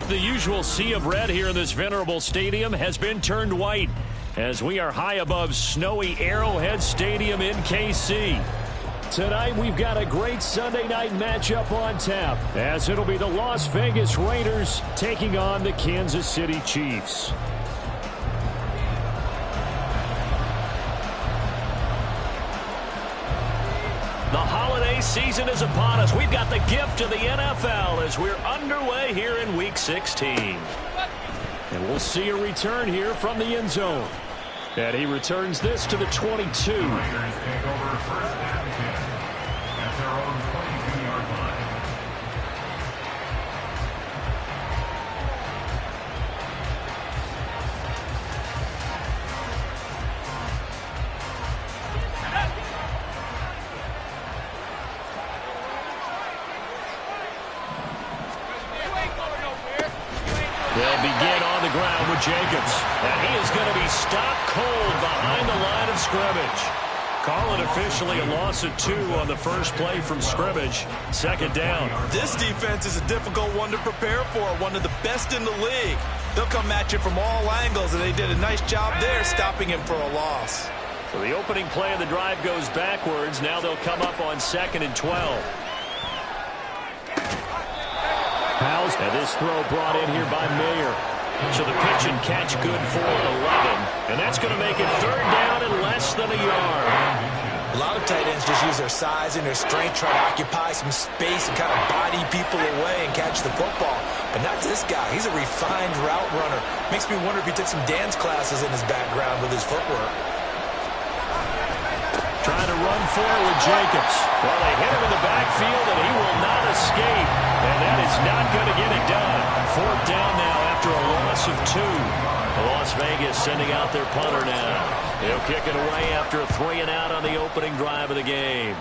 The usual sea of red here in this venerable stadium has been turned white as we are high above snowy Arrowhead Stadium in KC. Tonight we've got a great Sunday night matchup on tap as it'll be the Las Vegas Raiders taking on the Kansas City Chiefs. The holiday season is upon us. We've got the gift of the NFL as we're underway here in Week 16. And we'll see a return here from the end zone. And he returns this to the 22. They'll begin on the ground with Jacobs. And he is going to be stopped cold behind the line of scrimmage. Call it officially a loss of 2 on the first play from scrimmage. Second down. This defense is a difficult one to prepare for, one of the best in the league. They'll come at you from all angles, and they did a nice job there stopping him for a loss. So the opening play of the drive goes backwards. Now they'll come up on 2nd and 12. And this throw brought in here by Mayer. So the pitch and catch good for 11. And that's going to make it 3rd down and less than a yard. A lot of tight ends just use their size and their strength, try to occupy some space and kind of body people away and catch the football. But not this guy. He's a refined route runner. Makes me wonder if he took some dance classes in his background with his footwork. Trying to run for it with Jacobs. Well, they hit him in the backfield, and he will not escape. And that is not going to get it done. 4th down now after a loss of 2. Las Vegas sending out their punter now. They'll kick it away after a 3-and-out on the opening drive of the game.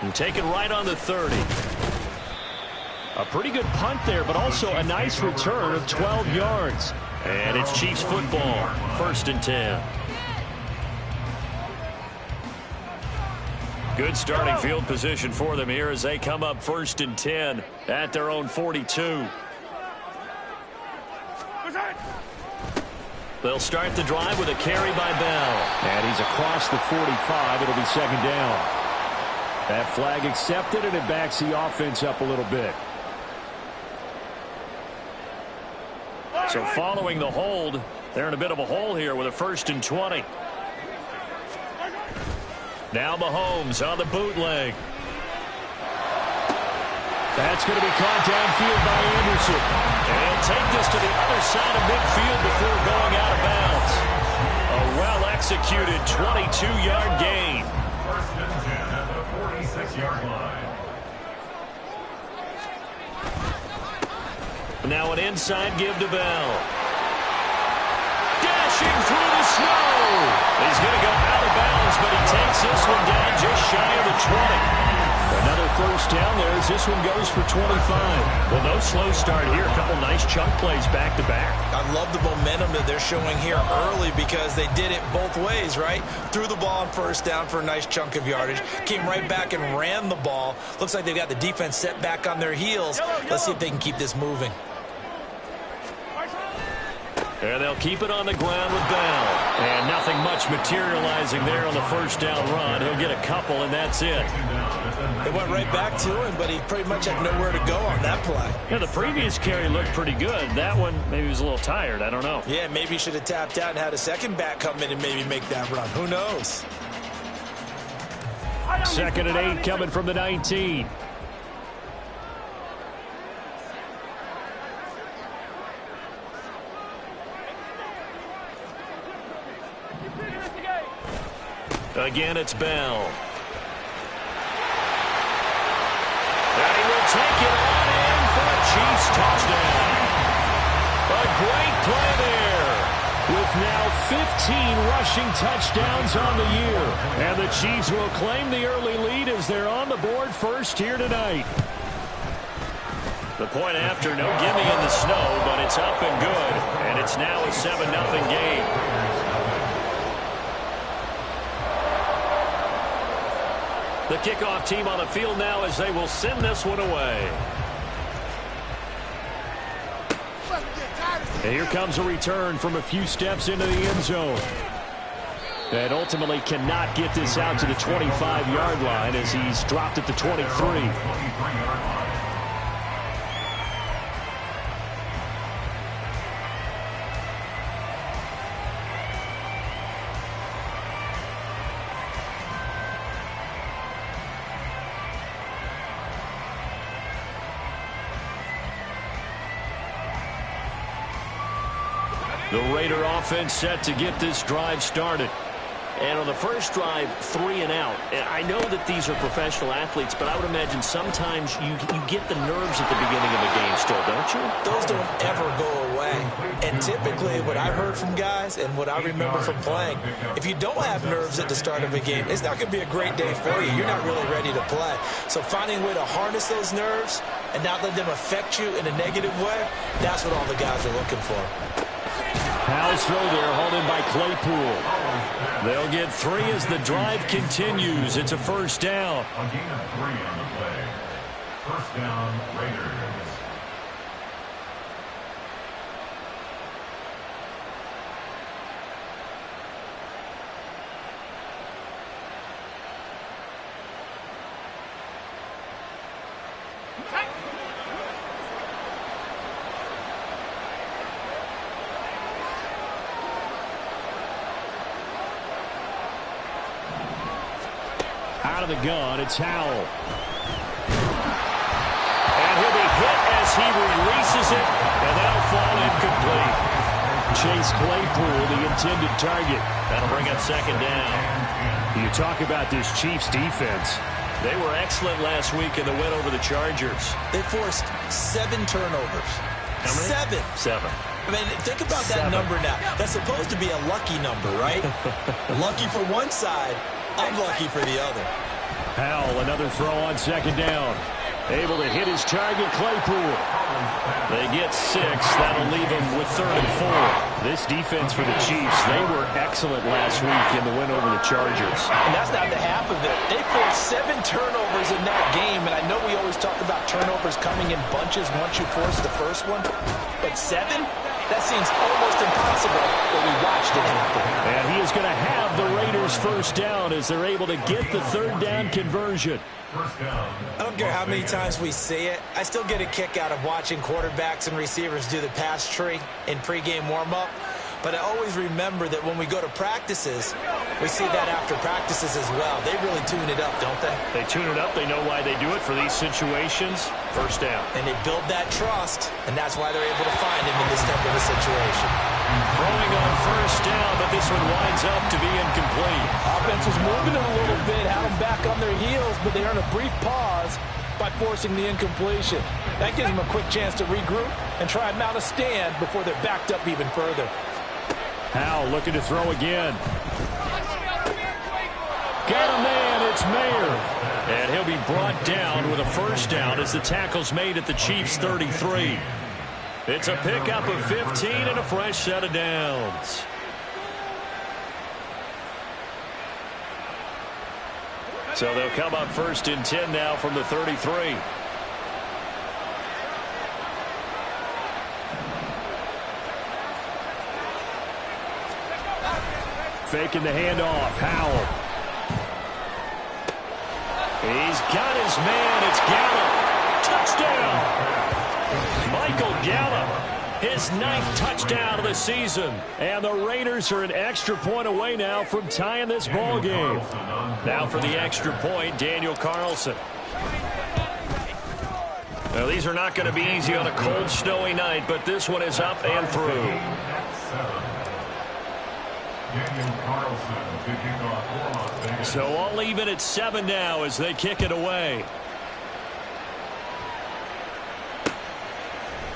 And take it right on the 30. A pretty good punt there, but also a nice return of 12 yards. And it's Chiefs football. 1st and 10. Good starting field position for them here as they come up 1st and 10 at their own 42. They'll start the drive with a carry by Bell. And he's across the 45. It'll be 2nd down. That flag accepted, and it backs the offense up a little bit. So following the hold, they're in a bit of a hole here with a 1st and 20. Now Mahomes on the bootleg. That's going to be caught downfield by Anderson. And he'll take this to the other side of midfield before going out of bounds. A well-executed 22-yard gain. 1st and 10 at the 46-yard line. Now an inside give to Bell. Dashing through the snow. He's going to go out of bounds, but he takes this one down just shy of the 20. Another 1st down there as this one goes for 25. Well, no slow start here. A couple nice chunk plays back-to-back. I love the momentum that they're showing here early because they did it both ways, right? Threw the ball on 1st down for a nice chunk of yardage. Came right back and ran the ball. Looks like they've got the defense set back on their heels. Let's see if they can keep this moving. And they'll keep it on the ground with Bell. And nothing much materializing there on the 1st down run. He'll get a couple, and that's it. It went right back to him, but he pretty much had nowhere to go on that play. Yeah, the previous carry looked pretty good. That one, maybe he was a little tired. I don't know. Yeah, maybe he should have tapped out and had a second back come in and maybe make that run. Who knows? 2nd and 8 coming from the 19. Again, it's Bell. And he will take it on in for a Chiefs touchdown. A great play there. With now 15 rushing touchdowns on the year. And the Chiefs will claim the early lead as they're on the board first here tonight. The point after, no gimme in the snow, but it's up and good. And it's now a 7-0 game. The kickoff team on the field now as they will send this one away. And here comes a return from a few steps into the end zone. And ultimately cannot get this out to the 25-yard line as he's dropped at the 23. The Raider offense set to get this drive started. And on the first drive, 3 and out. And I know that these are professional athletes, but I would imagine sometimes you get the nerves at the beginning of a game still, don't you? Those don't ever go away. And typically what I've heard from guys and what I remember from playing, if you don't have nerves at the start of a game, it's not going to be a great day for you. You're not really ready to play. So finding a way to harness those nerves and not let them affect you in a negative way, that's what all the guys are looking for. Powell's throw there, hauled in by Claypool. They'll get 3 as the drive continues. It's a first down. A gain of 3 on the play. First down, Raiders. Out of the gun, it's Howell. And he'll be hit as he releases it, and that'll fall incomplete. Chase Claypool, the intended target. That'll bring up second down. You talk about this Chiefs defense. They were excellent last week in the win over the Chargers. They forced 7 turnovers. How many? 7. I mean, think about that number now. That's supposed to be a lucky number, right? Lucky for one side, unlucky for the other. Howell, another throw on second down. Able to hit his target, Claypool. They get 6. That'll leave them with 3rd and 4. This defense for the Chiefs, they were excellent last week in the win over the Chargers. And that's not the half of it. They forced 7 turnovers in that game, and I know we always talk about turnovers coming in bunches once you force the first one, but 7? That seems almost impossible, but we watched it happen. And he is going to have the Raiders first down as they're able to get the 3rd down conversion. I don't care how many times we see it. I still get a kick out of watching quarterbacks and receivers do the pass tree in pregame warm-up. But I always remember that when we go to practices, we see that after practices as well. They really tune it up, don't they? They tune it up. They know why they do it for these situations. First down. And they build that trust, and that's why they're able to find him in this type of a situation. Throwing on first down, but this one winds up to be incomplete. Offense was moving it a little bit, had them back on their heels, but they earned a brief pause by forcing the incompletion. That gives them a quick chance to regroup and try and mount a stand before they're backed up even further. Howell looking to throw again. Got a man, it's Mayer. And he'll be brought down with a first down as the tackle's made at the Chiefs' 33. It's a pickup of 15 and a fresh set of downs. So they'll come up first and 10 now from the 33. Faking the handoff. Howell. He's got his man. It's Gallup. Touchdown. Michael Gallup. His 9th touchdown of the season. And the Raiders are an extra point away now from tying this ball game. Now for the extra point, Daniel Carlson. Now, these are not going to be easy on a cold, snowy night, but this one is up and through. So all even at 7 now as they kick it away.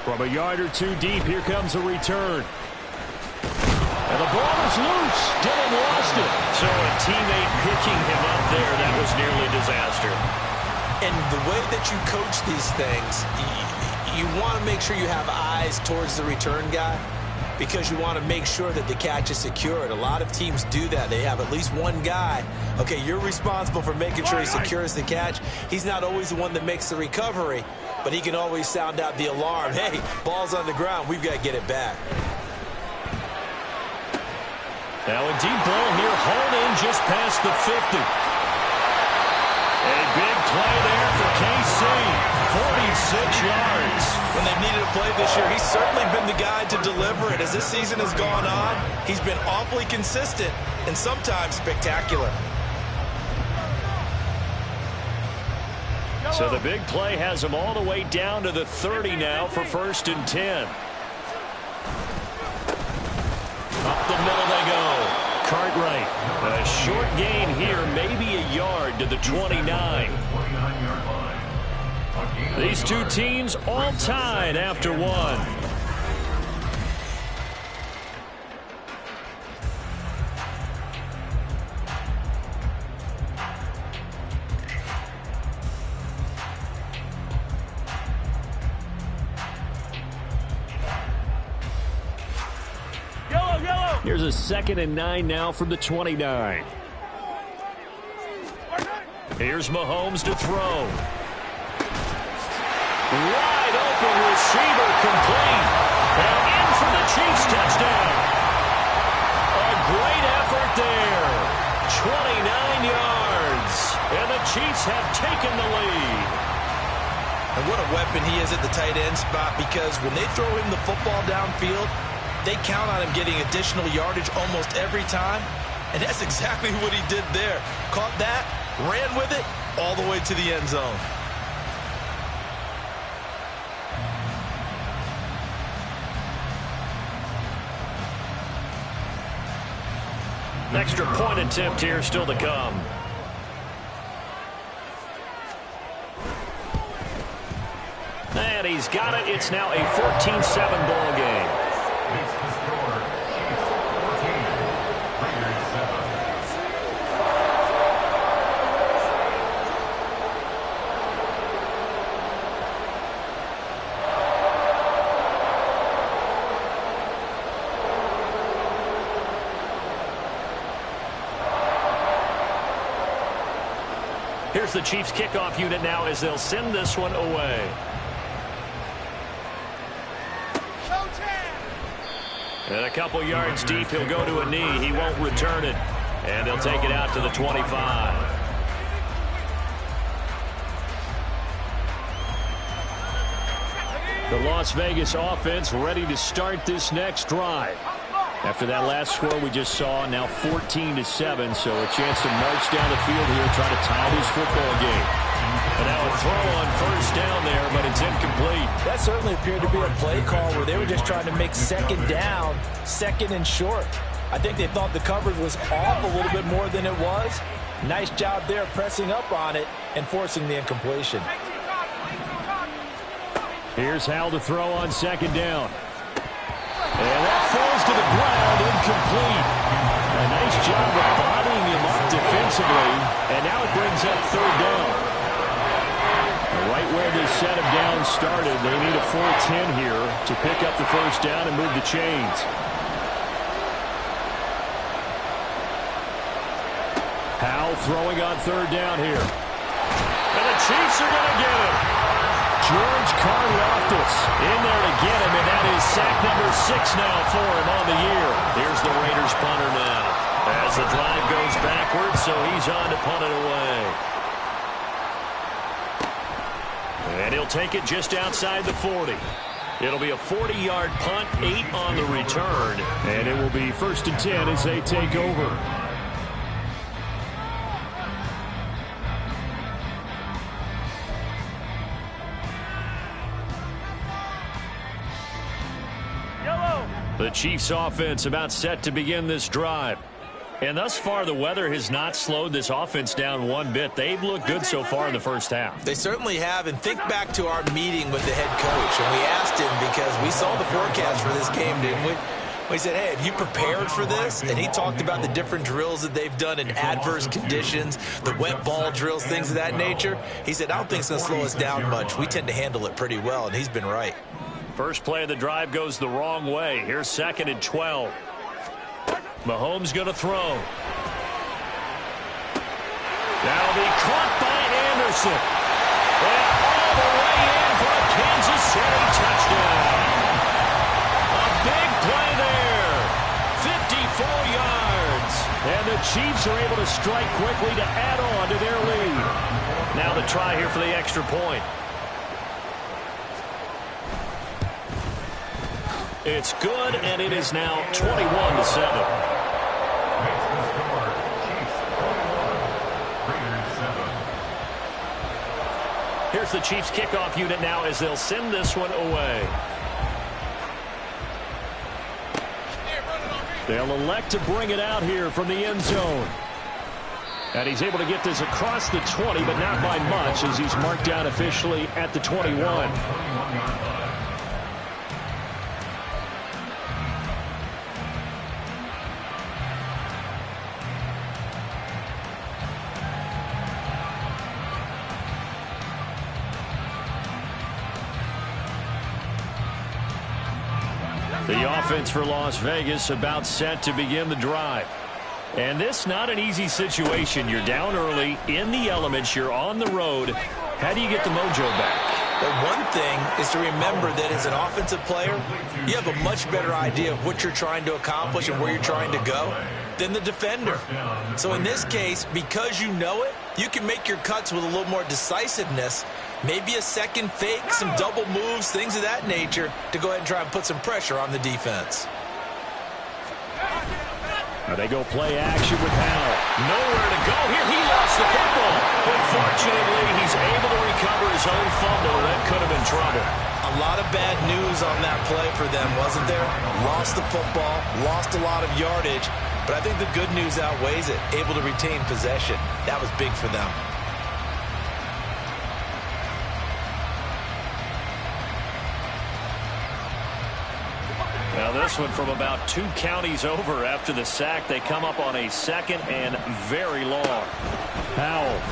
From a yard or 2 deep, here comes a return. And the ball is loose. Dillon lost it. So a teammate picking him up there, that was nearly a disaster. And the way that you coach these things, you want to make sure you have eyes towards the return guy, because you want to make sure that the catch is secured. A lot of teams do that. They have at least one guy. Okay, you're responsible for making sure he secures the catch. He's not always the one that makes the recovery, but he can always sound out the alarm. Hey, ball's on the ground. We've got to get it back. Now a deep ball here, hauled in just past the 50. A big play there for KC. 46 yards. When they've needed a play this year, he's certainly been the guy to deliver it. As this season has gone on, he's been awfully consistent and sometimes spectacular. So the big play has him all the way down to the 30 now for 1st and 10. Up the middle they go. Cartwright. A short gain here, maybe a yard to the 29. These two teams all tied after one. Here's a 2nd and 9 now from the 29. Here's Mahomes to throw. Wide open receiver complete. And in for the Chiefs touchdown. A great effort there. 29 yards. And the Chiefs have taken the lead. And what a weapon he is at the tight end spot, because when they throw him the football downfield, they count on him getting additional yardage almost every time. And that's exactly what he did there. Caught that, ran with it, all the way to the end zone. An extra point attempt here still to come. And he's got it. It's now a 14-7 ball game. Makes the score, Chiefs 14, Raiders 7. Here's the Chiefs kickoff unit now as they'll send this one away. And a couple yards deep, he'll go to a knee. He won't return it. And they'll take it out to the 25. The Las Vegas offense ready to start this next drive. After that last score we just saw, now 14-7, so a chance to march down the field here and try to tie this football game. And now a throw on 1st down there, but it's incomplete. That certainly appeared to be a play call where they were just trying to make 2nd down, 2nd and short. I think they thought the coverage was off a little bit more than it was. Nice job there pressing up on it and forcing the incompletion. Here's Hal to throw on 2nd down. And that falls to the ground, incomplete. A nice job of bodying him up defensively. And now it brings up 3rd down. Right where this set of downs started, they need a full 10 here to pick up the 1st down and move the chains. Hal throwing on 3rd down here. And the Chiefs are going to get him. George Karlaftis in there to get him, and that is sack number 6 now for him on the year. Here's the Raiders punter now. As the drive goes backwards, so he's on to punt it away. And he'll take it just outside the 40. It'll be a 40-yard punt, 8 on the return. And it will be 1st and 10 as they take over. The Chiefs offense about set to begin this drive. And thus far, the weather has not slowed this offense down one bit. They've looked good so far in the 1st half. They certainly have. And think back to our meeting with the head coach. And we asked him, because we saw the forecast for this game, didn't we? We said, hey, have you prepared for this? And he talked about the different drills that they've done in adverse conditions, the wet ball drills, things of that nature. He said, I don't think it's going to slow us down much. We tend to handle it pretty well, and he's been right. First play of the drive goes the wrong way. Here's 2nd and 12. Mahomes going to throw. That'll be caught by Anderson. And all the way in for a Kansas City touchdown. A big play there. 54 yards. the Chiefs are able to strike quickly to add on to their lead. Now the try here for the extra point. It's good, and it is now 21-7. Makes the score. Chiefs 21, Raiders 7. Here's the Chiefs kickoff unit now as they'll send this one away. They'll elect to bring it out here from the end zone. And he's able to get this across the 20, but not by much as he's marked down officially at the 21. The offense for Las Vegas about set to begin the drive. And this not an easy situation. You're down early, in the elements, you're on the road. How do you get the mojo back? Well, one thing is to remember that as an offensive player, you have a much better idea of what you're trying to accomplish and where you're trying to go than the defender. So in this case, because you know it, you can make your cuts with a little more decisiveness. Maybe a second fake, some double moves, things of that nature to go ahead and try and put some pressure on the defense. They go play action with Howell. Nowhere to go here. He lost the football. But fortunately, he's able to recover his own fumble. That could have been trouble. A lot of bad news on that play for them, wasn't there? Lost the football, lost a lot of yardage. But I think the good news outweighs it. Able to retain possession. That was big for them. Now this one from about 2 counties over after the sack. They come up on a second and very long. Howell.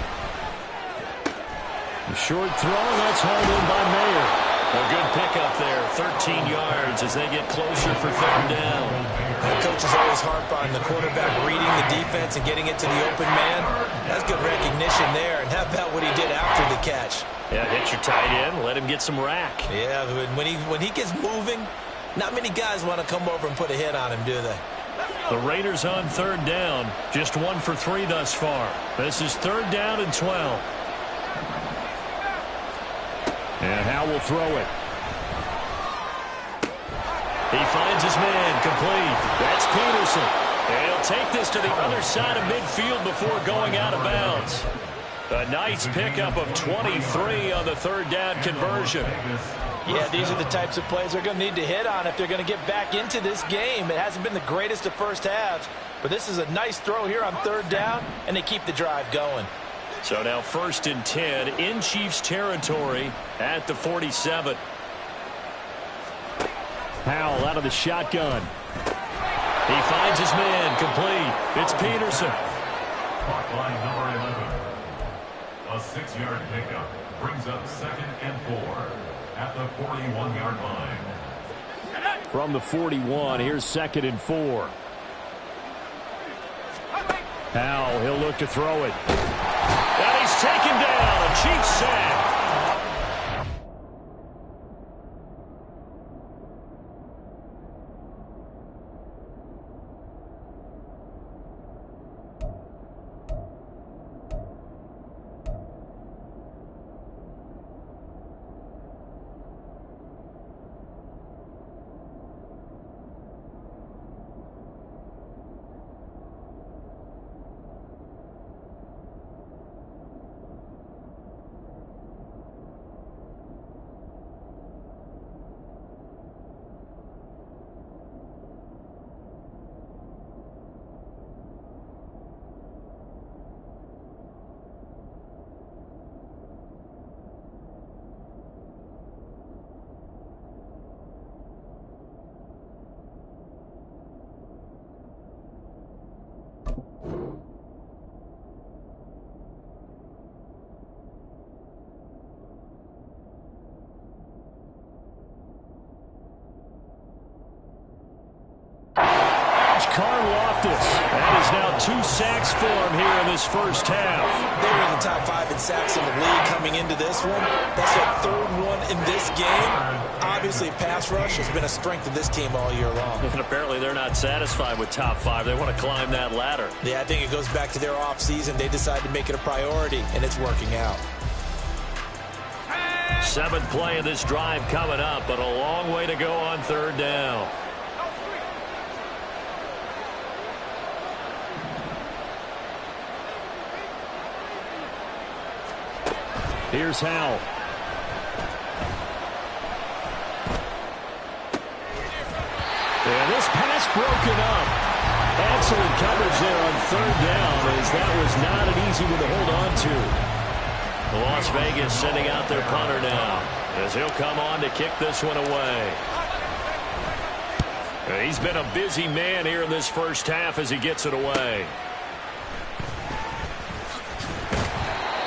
The short throw, that's hauled in by Mayer. A good pickup there, 13 yards as they get closer for third down. The coaches always harp on the quarterback reading the defense and getting it to the open man. That's good recognition there. And how about what he did after the catch? Yeah, hit your tight end, let him get some rack. Yeah, when he gets moving, not many guys want to come over and put a hit on him, do they? The Raiders on third down. Just 1 for 3 thus far. This is third down and 12. And Howell will throw it. He finds his man complete. That's Peterson. And he'll take this to the other side of midfield before going out of bounds. A nice pickup of 23 on the third down conversion. Yeah, these are the types of plays they're going to need to hit on if they're going to get back into this game. It hasn't been the greatest of first halves, but this is a nice throw here on third down, and they keep the drive going. So now 1st and 10 in Chiefs territory at the 47. Howell out of the shotgun. He finds his man complete. It's Peterson. Clock line number 11. A 6-yard pickup brings up 2nd and 4 at the 41-yard line. From the 41, here's 2nd and 4. Howell, he'll look to throw it. And he's taken down. A Chiefs sack. coach, That is now 2 sacks for him here in this first half. They're in the top 5 in sacks in the league coming into this one. That's their 3rd one in this game. Obviously, pass rush has been a strength of this team all year long. And apparently they're not satisfied with top 5. They want to climb that ladder. Yeah, I think it goes back to their offseason. They decided to make it a priority, and it's working out. 7th play of this drive coming up, but a long way to go on 3rd down. Here's Howell. And this pass broken up. Excellent coverage there on 3rd down, as that was not an easy one to hold on to. Las Vegas sending out their punter now, as he'll come on to kick this one away. He's been a busy man here in this first half as he gets it away.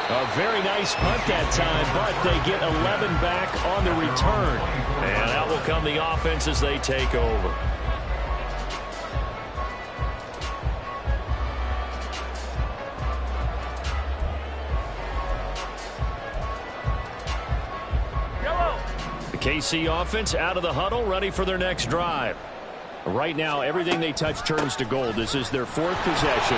A very nice punt that time, but they get 11 back on the return. And out will come the offense as they take over. The KC offense out of the huddle, ready for their next drive. Right now, everything they touch turns to gold. This is their 4th possession.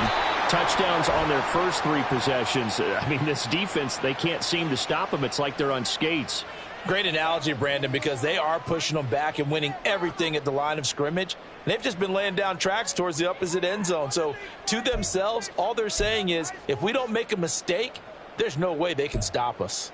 Touchdowns on their first 3 possessions. I mean, this defense, they can't seem to stop them. It's like they're on skates. Great analogy, Brandon, because they are pushing them back and winning everything at the line of scrimmage. And they've just been laying down tracks towards the opposite end zone. So to themselves, all they're saying is, if we don't make a mistake, there's no way they can stop us.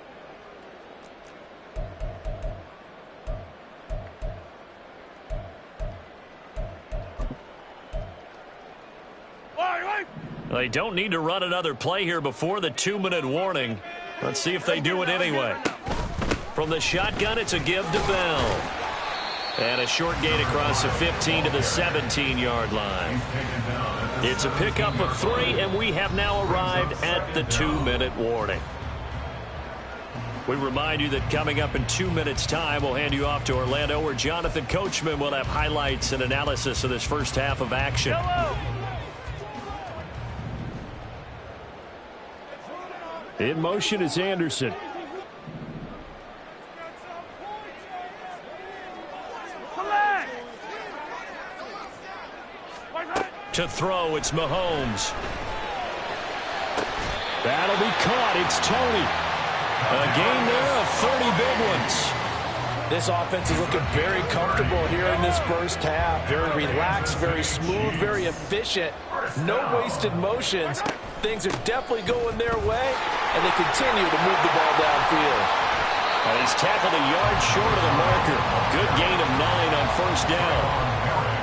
They don't need to run another play here before the 2-minute warning. Let's see if they do it anyway. From the shotgun, it's a give to Bell. And a short gain across the 15 to the 17-yard line. It's a pickup of 3, and we have now arrived at the 2-minute warning. We remind you that coming up in 2 minutes' time, we'll hand you off to Orlando, where Jonathan Coachman will have highlights and analysis of this first half of action. In motion is Anderson. To throw, it's Mahomes. That'll be caught. It's Tony. A gain there of 30 big ones. This offense is looking very comfortable here in this first half. Very relaxed, very smooth, very efficient. No wasted motions. Things are definitely going their way, and they continue to move the ball downfield. And he's tackled a yard short of the marker. Good gain of 9 on first down.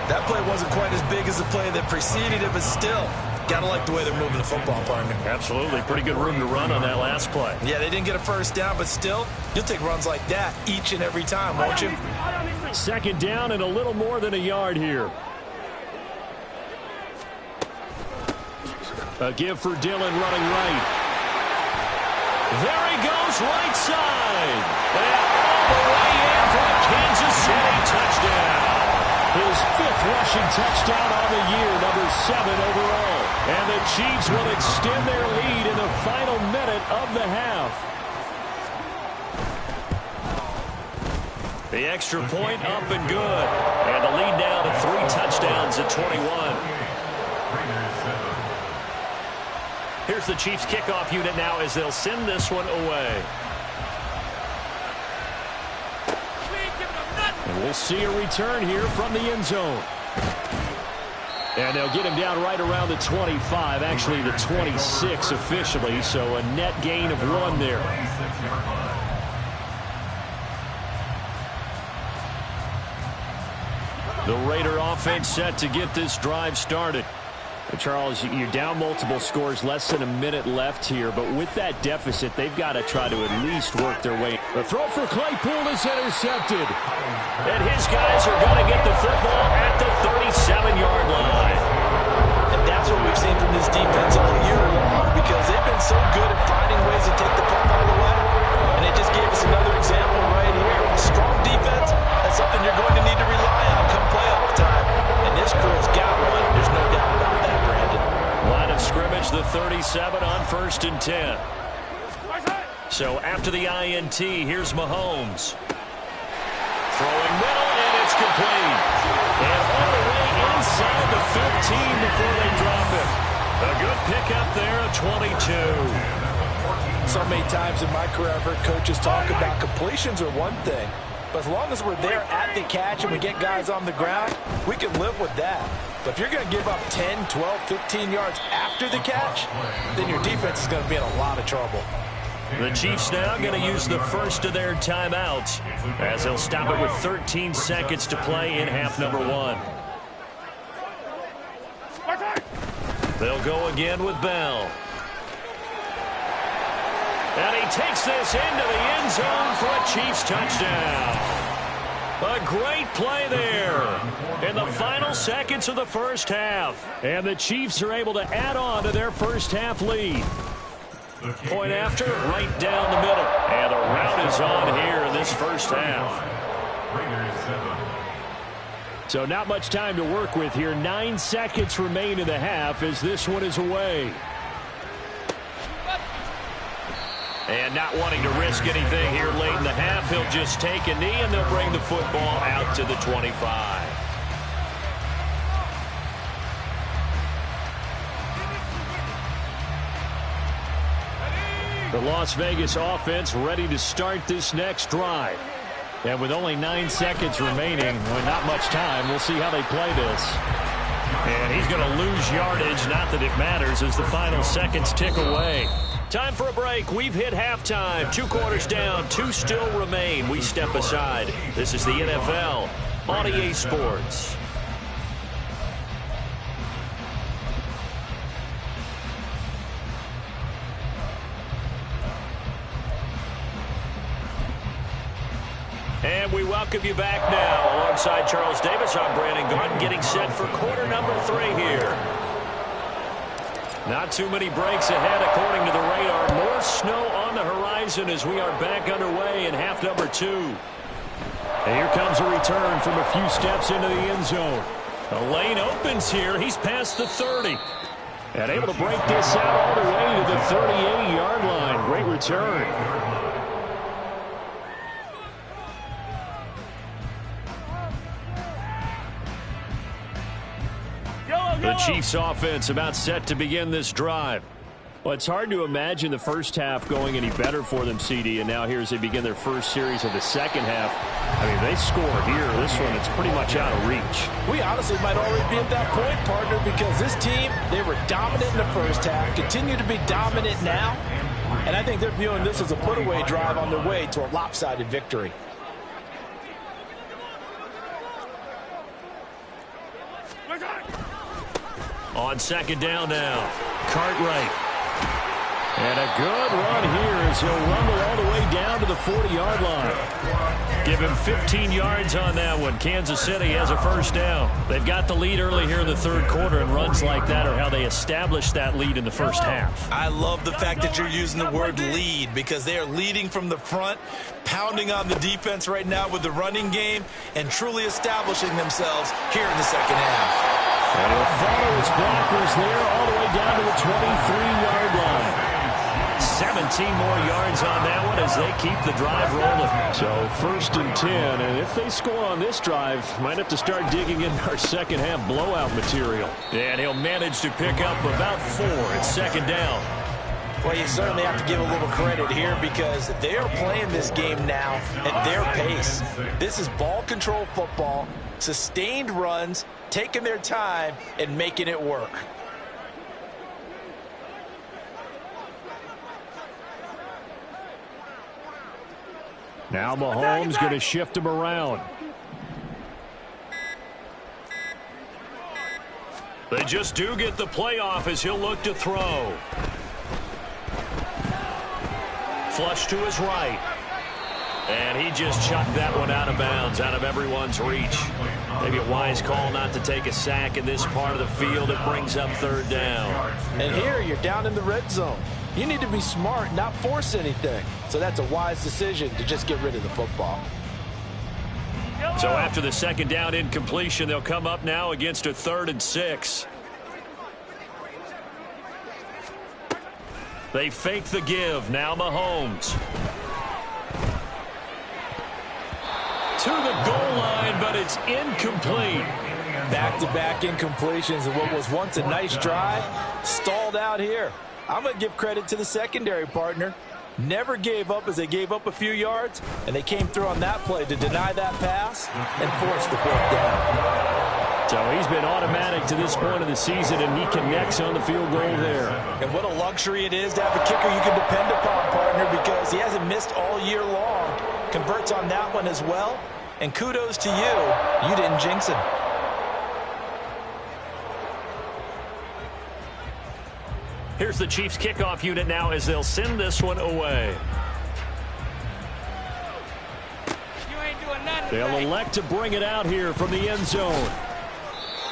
That play wasn't quite as big as the play that preceded it, but still, gotta like the way they're moving the football, partner. Absolutely. Pretty good room to run on that last play. Yeah, they didn't get a first down, but still, you'll take runs like that each and every time, won't you? 2nd down and a little more than a yard here. A give for Dillon running right. There he goes, right side. And all the way in for a Kansas City touchdown. His 5th rushing touchdown on the year, number 7 overall. And the Chiefs will extend their lead in the final minute of the half. The extra point up and good. And the lead now to 3 touchdowns at 21. Here's the Chiefs kickoff unit now as they'll send this one away. And we'll see a return here from the end zone. And they'll get him down right around the 25, actually the 26 officially, so a net gain of 1 there. The Raider offense set to get this drive started. Charles, you're down multiple scores, less than a minute left here, but with that deficit, they've got to try to at least work their way. The throw for Claypool is intercepted. And his guys are going to get the football at the 37-yard line. And that's what we've seen from this defense all year long, because they've been so good at finding ways to take the football away. And it just gave us another example right here. A strong defense, that's something you're going to need to rely on come playoff time. And this crew has got one. 37 on 1st and 10. So after the INT, here's Mahomes. Throwing middle, and it's complete. And all the way inside the 15 before they drop it. A good pickup there, a 22. So many times in my career, I've heard coaches talk about completions are one thing. But as long as we're there at the catch and we get guys on the ground, we can live with that. But if you're going to give up 10, 12, 15 yards after the catch, then your defense is going to be in a lot of trouble. The Chiefs now going to use the first of their timeouts as they'll stop it with 13 seconds to play in half number 1. They'll go again with Bell. And he takes this into the end zone for a Chiefs touchdown. A great play there in the final seconds of the first half. And the Chiefs are able to add on to their first half lead. Point after, right down the middle. And the route is on here in this first half. So not much time to work with here. 9 seconds remain in the half as this one is away. And not wanting to risk anything here late in the half, he'll just take a knee and they'll bring the football out to the 25. The Las Vegas offense ready to start this next drive. And with only 9 seconds remaining, with not much time, we'll see how they play this. And he's going to lose yardage, not that it matters, as the final seconds tick away. Time for a break. We've hit halftime. 2 quarters down, 2 still remain. We step aside. This is the NFL on EA Sports. And we welcome you back now. Alongside Charles Davis, I'm Brandon Gordon, getting set for quarter number 3 here. Not too many breaks ahead according to the radar. More snow on the horizon as we are back underway in half number 2. And here comes a return from a few steps into the end zone. The lane opens here. He's past the 30. And able to break this out all the way to the 38-yard line. Great return. The Chiefs offense about set to begin this drive. Well, it's hard to imagine the first half going any better for them, CD, and now here as they begin their first series of the second half. I mean, they score here. This one, it's pretty much out of reach. We honestly might already be at that point, partner, because this team, they were dominant in the first half, continue to be dominant now, and I think they're viewing this as a put-away drive on their way to a lopsided victory. On second down now, Cartwright. And a good run here as he'll rumble all the way down to the 40-yard line. Give him 15 yards on that one. Kansas City has a first down. They've got the lead early here in the third quarter, and runs like that are how they establish that lead in the first half. I love the fact that you're using the word lead because they are leading from the front, pounding on the defense right now with the running game, and truly establishing themselves here in the second half. And he'll follow his blockers there all the way down to the 23-yard line. 17 more yards on that one as they keep the drive rolling. So 1st and 10, and if they score on this drive, might have to start digging in our second half blowout material. And he'll manage to pick up about 4 at second down. Well, you certainly have to give a little credit here because they are playing this game now at their pace. This is ball control football, sustained runs, taking their time and making it work. Now Mahomes going to shift him around. They just do get the playoff as he'll look to throw. Flush to his right. And he just chucked that one out of bounds, out of everyone's reach. Maybe a wise call not to take a sack in this part of the field. It brings up third down. And here you're down in the red zone. You need to be smart, not force anything. So that's a wise decision to just get rid of the football. So after the second down incompletion, they'll come up now against a 3rd and 6. They fake the give. Now Mahomes. To the goal line, but it's incomplete. Back-to-back incompletions of what was once a nice drive, stalled out here. I'm going to give credit to the secondary partner. Never gave up as they gave up a few yards, and they came through on that play to deny that pass and force the fourth down. So he's been automatic to this point of the season, and he connects on the field goal there. And what a luxury it is to have a kicker you can depend upon, partner, because he hasn't missed all year long. Converts on that one as well, and kudos to you. You didn't jinx him. Here's the Chiefs kickoff unit now as they'll send this one away. They'll elect to bring it out here from the end zone.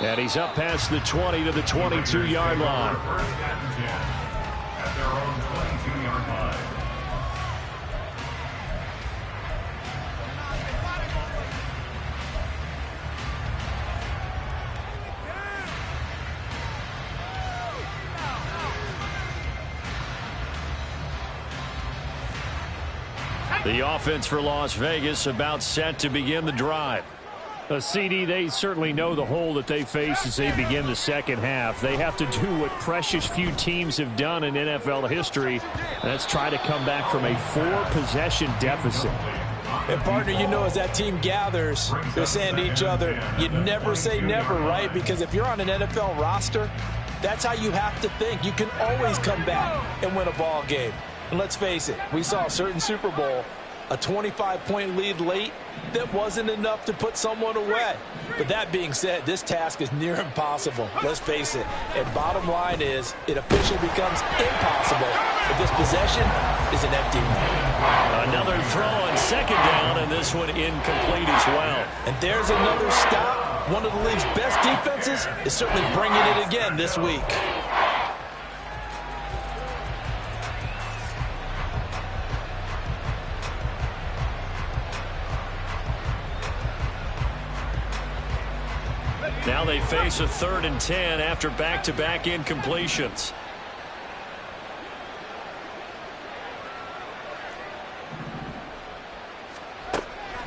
And he's up past the 20 to the 22-yard line. At their own 22-yard line. The offense for Las Vegas about set to begin the drive. CD, they certainly know the hole that they face as they begin the second half. They have to do what precious few teams have done in NFL history, and that's try to come back from a 4-possession deficit. And, partner, you know, as that team gathers, they're saying to each other, you never say never, right? Because if you're on an NFL roster, that's how you have to think. You can always come back and win a ball game. And let's face it, we saw a certain Super Bowl, a 25-point lead late, that wasn't enough to put someone away. But that being said, this task is near impossible. Let's face it. And bottom line is, it officially becomes impossible if this possession is an empty one. Another throw on second down, and this one incomplete as well. And there's another stop. One of the league's best defenses is certainly bringing it again this week. Now they face a 3rd and 10 after back-to-back incompletions.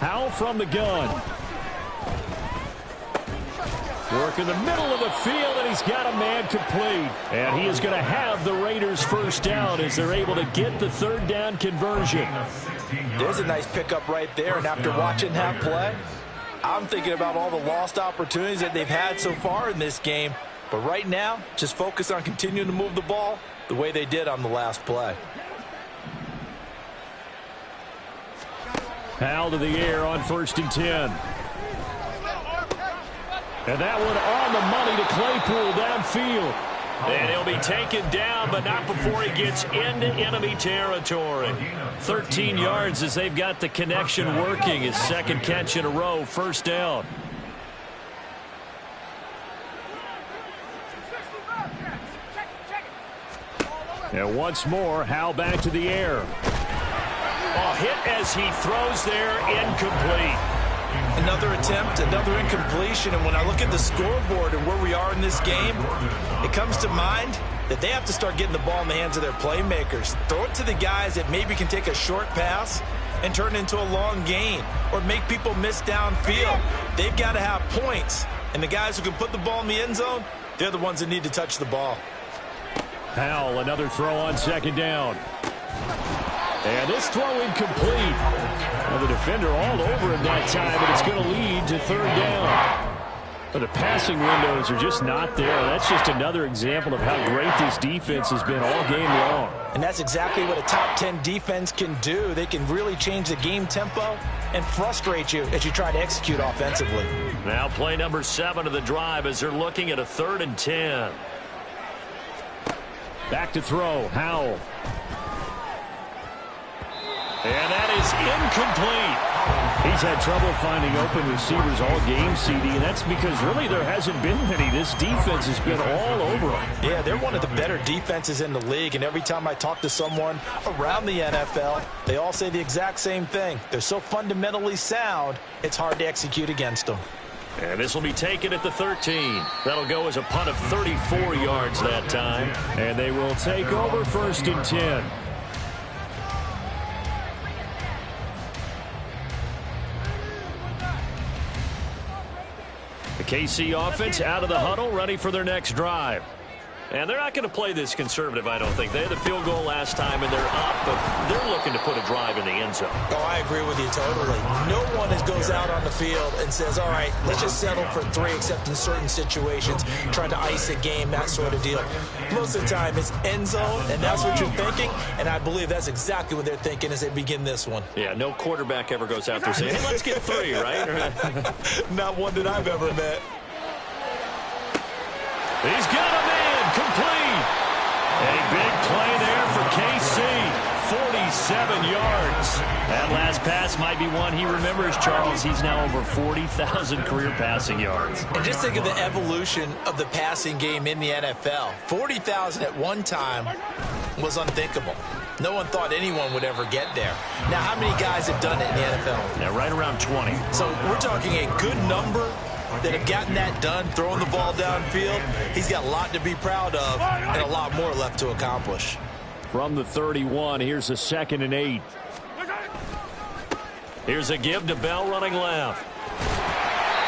Howell from the gun. Work in the middle of the field, and he's got a man complete. And he is going to have the Raiders first down as they're able to get the 3rd down conversion. There's a nice pickup right there, and after watching that play, I'm thinking about all the lost opportunities that they've had so far in this game. But right now, just focus on continuing to move the ball the way they did on the last play. Howell to the air on 1st and 10. And that one on the money to Claypool downfield. And he'll be taken down, but not before he gets into enemy territory. 13 yards as they've got the connection working. His second catch in a row, first down. And once more, Howell back to the air. A hit as he throws there, incomplete. Another attempt, another incompletion, and when I look at the scoreboard and where we are in this game, it comes to mind that they have to start getting the ball in the hands of their playmakers. Throw it to the guys that maybe can take a short pass and turn it into a long gain or make people miss downfield. They've got to have points, and the guys who can put the ball in the end zone, they're the ones that need to touch the ball. Howell, another throw on 2nd down. And this throw incomplete. Well, the defender all over him that time, but it's going to lead to 3rd down. But the passing windows are just not there. That's just another example of how great this defense has been all game long. And that's exactly what a top 10 defense can do. They can really change the game tempo and frustrate you as you try to execute offensively. Now play number 7 of the drive as they're looking at a 3rd and 10. Back to throw, Howell. And that is incomplete. He's had trouble finding open receivers all game, CD, and that's because really there hasn't been many. This defense has been all over them. Yeah, they're one of the better defenses in the league, and every time I talk to someone around the NFL, they all say the exact same thing. They're so fundamentally sound, it's hard to execute against them. And this will be taken at the 13. That'll go as a punt of 34 yards that time. And they will take over 1st and 10. The KC offense out of the huddle, ready for their next drive. And they're not going to play this conservative, I don't think. They had the field goal last time, and they're up, but they're looking to put a drive in the end zone. Oh, I agree with you totally. No one goes out on the field and says, all right, let's just settle for 3, except in certain situations, trying to ice a game, that sort of deal. Most of the time, it's end zone, and that's what you're thinking, and I believe that's exactly what they're thinking as they begin this one. Yeah, no quarterback ever goes out there saying, hey, let's get 3, right? Not one that I've ever met. He's got a man. Complete. A big play there for KC. 47 yards. That last pass might be one he remembers, Charles. He's now over 40,000 career passing yards. And just think of the evolution of the passing game in the NFL. 40,000 at one time was unthinkable. No one thought anyone would ever get there. Now, how many guys have done it in the NFL? Yeah, right around 20. So we're talking a good number that have gotten that done, throwing the ball downfield. He's got a lot to be proud of and a lot more left to accomplish. From the 31, here's a 2nd and 8. Here's a give to Bell running left.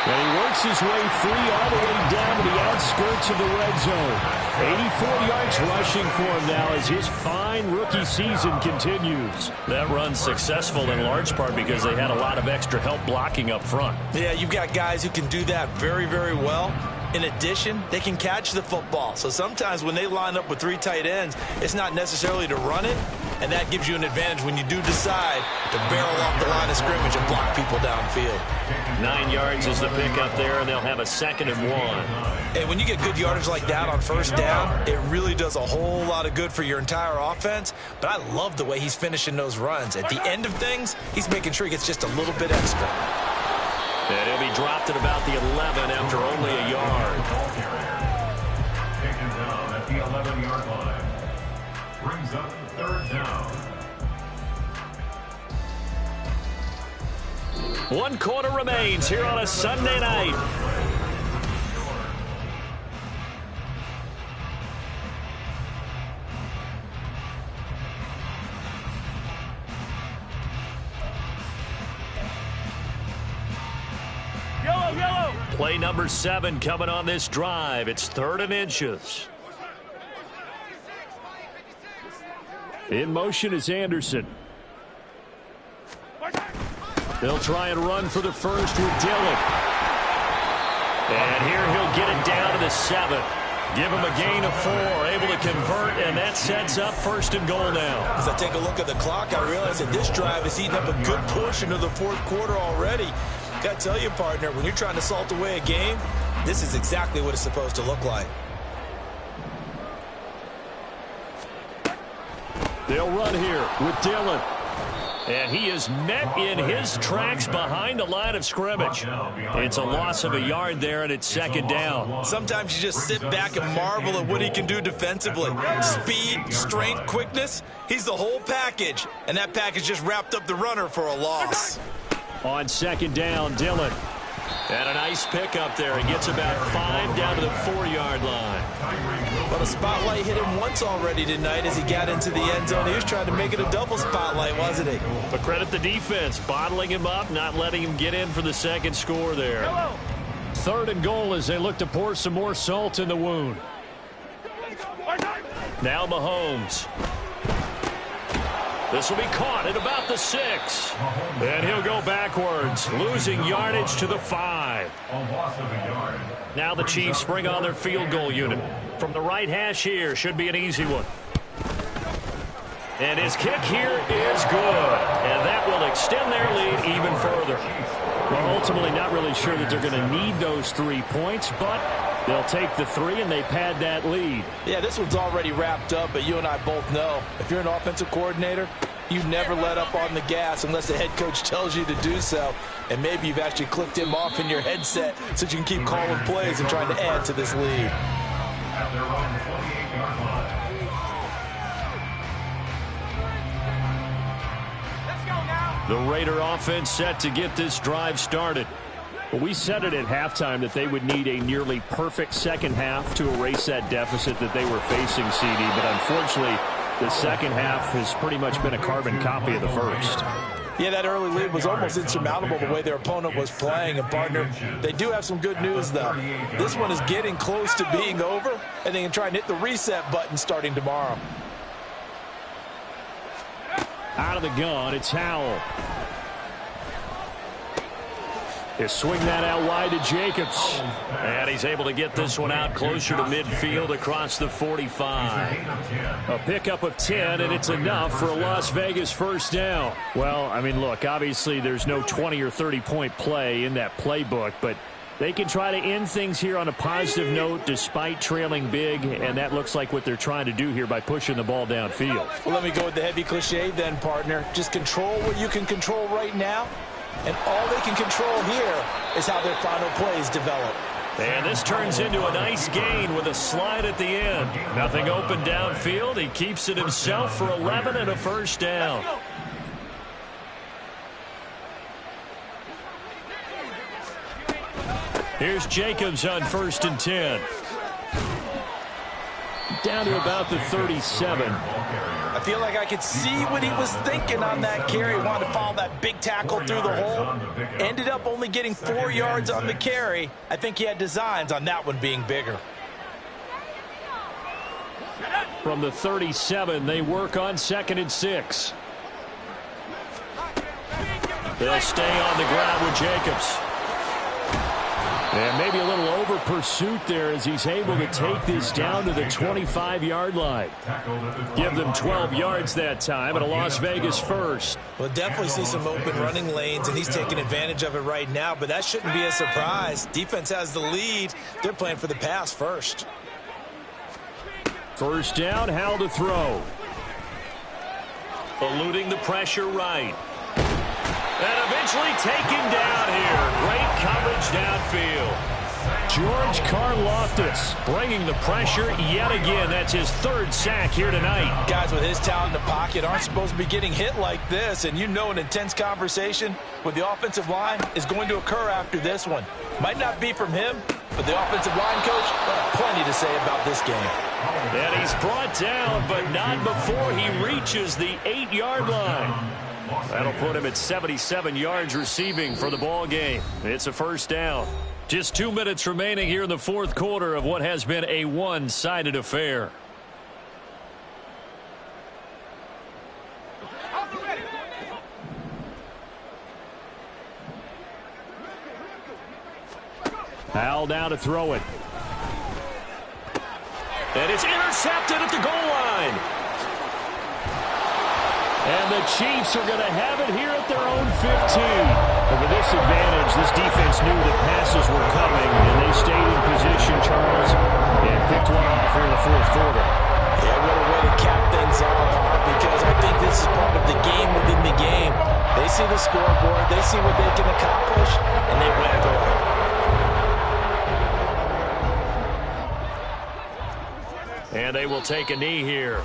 And he works his way free all the way down to the outskirts of the red zone. 84 yards rushing for him now as his fine rookie season continues. That run's successful in large part because they had a lot of extra help blocking up front. Yeah, you've got guys who can do that very, very well. In addition, they can catch the football. So sometimes when they line up with 3 tight ends, it's not necessarily to run it, and that gives you an advantage when you do decide to barrel off the line of scrimmage and block people downfield. 9 yards is the pickup there, and they'll have a 2nd and 1. And when you get good yardage like that on 1st down, it really does a whole lot of good for your entire offense. But I love the way he's finishing those runs. At the end of things, he's making sure he gets just a little bit extra. And he'll be dropped at about the 11 after only a yard. Taken down at the 11-yard line. Brings up 3rd down. 1 quarter remains here on a Sunday night. Play number 7 coming on this drive. It's 3rd and inches. In motion is Anderson. They'll try and run for the first with Dillon. And here he'll get it down to the 7. Give him a gain of 4, able to convert, and that sets up 1st and goal now. As I take a look at the clock, I realize that this drive is eating up a good portion of the 4th quarter already. Got to tell you, partner, when you're trying to salt away a game, this is exactly what it's supposed to look like. They'll run here with Dillon. And he is met in his tracks behind the line of scrimmage. It's a loss of a yard there, and it's 2nd down. Sometimes you just sit back and marvel at what he can do defensively. Speed, strength, quickness, he's the whole package. And that package just wrapped up the runner for a loss. On 2nd down, Dillon. And a nice pick up there. He gets about 5 down to the 4-yard line. But a spotlight hit him once already tonight as he got into the end zone. He was trying to make it a double spotlight, wasn't he? But credit the defense, bottling him up, not letting him get in for the 2nd score there. 3rd and goal as they look to pour some more salt in the wound. Now Mahomes. This will be caught at about the 6. And he'll go backwards, losing yardage to the 5. Now the Chiefs bring on their field goal unit. From the right hash here, should be an easy one. And his kick here is good. And that will extend their lead even further. Well, ultimately not really sure that they're going to need those 3 points, but they'll take the 3 and they pad that lead. Yeah, this one's already wrapped up, but you and I both know if you're an offensive coordinator, you never let up on the gas unless the head coach tells you to do so. And maybe you've actually clicked him off in your headset so you can keep calling plays and trying to add to this lead. At their own 28-yard line. The Raider offense set to get this drive started. Well, we said it at halftime that they would need a nearly perfect second half to erase that deficit that they were facing, CD. But unfortunately, the second half has pretty much been a carbon copy of the first. Yeah, that early lead was almost insurmountable the way their opponent was playing. And, partner, they do have some good news, though. This one is getting close to being over, and they can try and hit the reset button starting tomorrow. Out of the gun, it's Howell. They swing that out wide to Jacobs. And he's able to get this one out closer to midfield across the 45. A pickup of 10, and it's enough for a Las Vegas first down. Well, I mean, look, obviously there's no 20 or 30-point play in that playbook, but they can try to end things here on a positive note despite trailing big, and that looks like what they're trying to do here by pushing the ball downfield. Well, let me go with the heavy cliche then, partner. Just control what you can control right now. And all they can control here is how their final plays develop. And this turns into a nice gain with a slide at the end. Nothing open downfield. He keeps it himself for 11 and a first down. Here's Jacobs on 1st and 10. Down to about the 37. I feel like I could see what he was thinking on that carry. Wanted to follow that big tackle through the hole. Ended up only getting 4 yards on the carry. I think he had designs on that one being bigger. From the 37, they work on 2nd and 6. They'll stay on the ground with Jacobs. And maybe a little over pursuit there as he's able to take this down to the 25-yard line. Give them 12 yards that time and a Las Vegas first. We'll definitely see some open running lanes, and he's taking advantage of it right now, but that shouldn't be a surprise. Defense has the lead. They're playing for the pass first. First down, Howell to throw. Eluding the pressure right. And eventually taken down here. Great coverage downfield. George Karlaftis bringing the pressure yet again. That's his 3rd sack here tonight. Guys with his talent in the pocket aren't supposed to be getting hit like this, and you know an intense conversation with the offensive line is going to occur after this one. Might not be from him, but the offensive line coach has plenty to say about this game. And he's brought down, but not before he reaches the 8-yard line. That'll put him at 77 yards receiving for the ball game. It's a first down. Just 2 minutes remaining here in the 4th quarter of what has been a one-sided affair. Howell now to throw it. And it's intercepted at the goal line. And the Chiefs are going to have it here at their own 15. And with this advantage, this defense knew that passes were coming, and they stayed in position, Charles, and picked one off here in the 4th quarter. Yeah, what a way to cap things off, because I think this is part of the game within the game. They see the scoreboard, they see what they can accomplish, and they win it away. And they will take a knee here.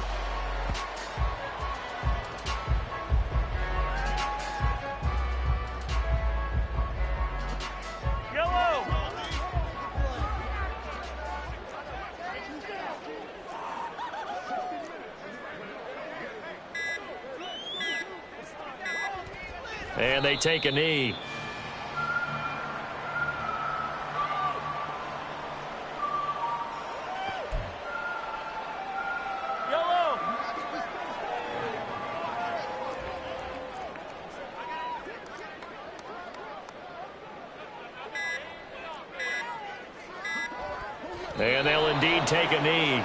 And they take a knee. Yellow. And they'll indeed take a knee.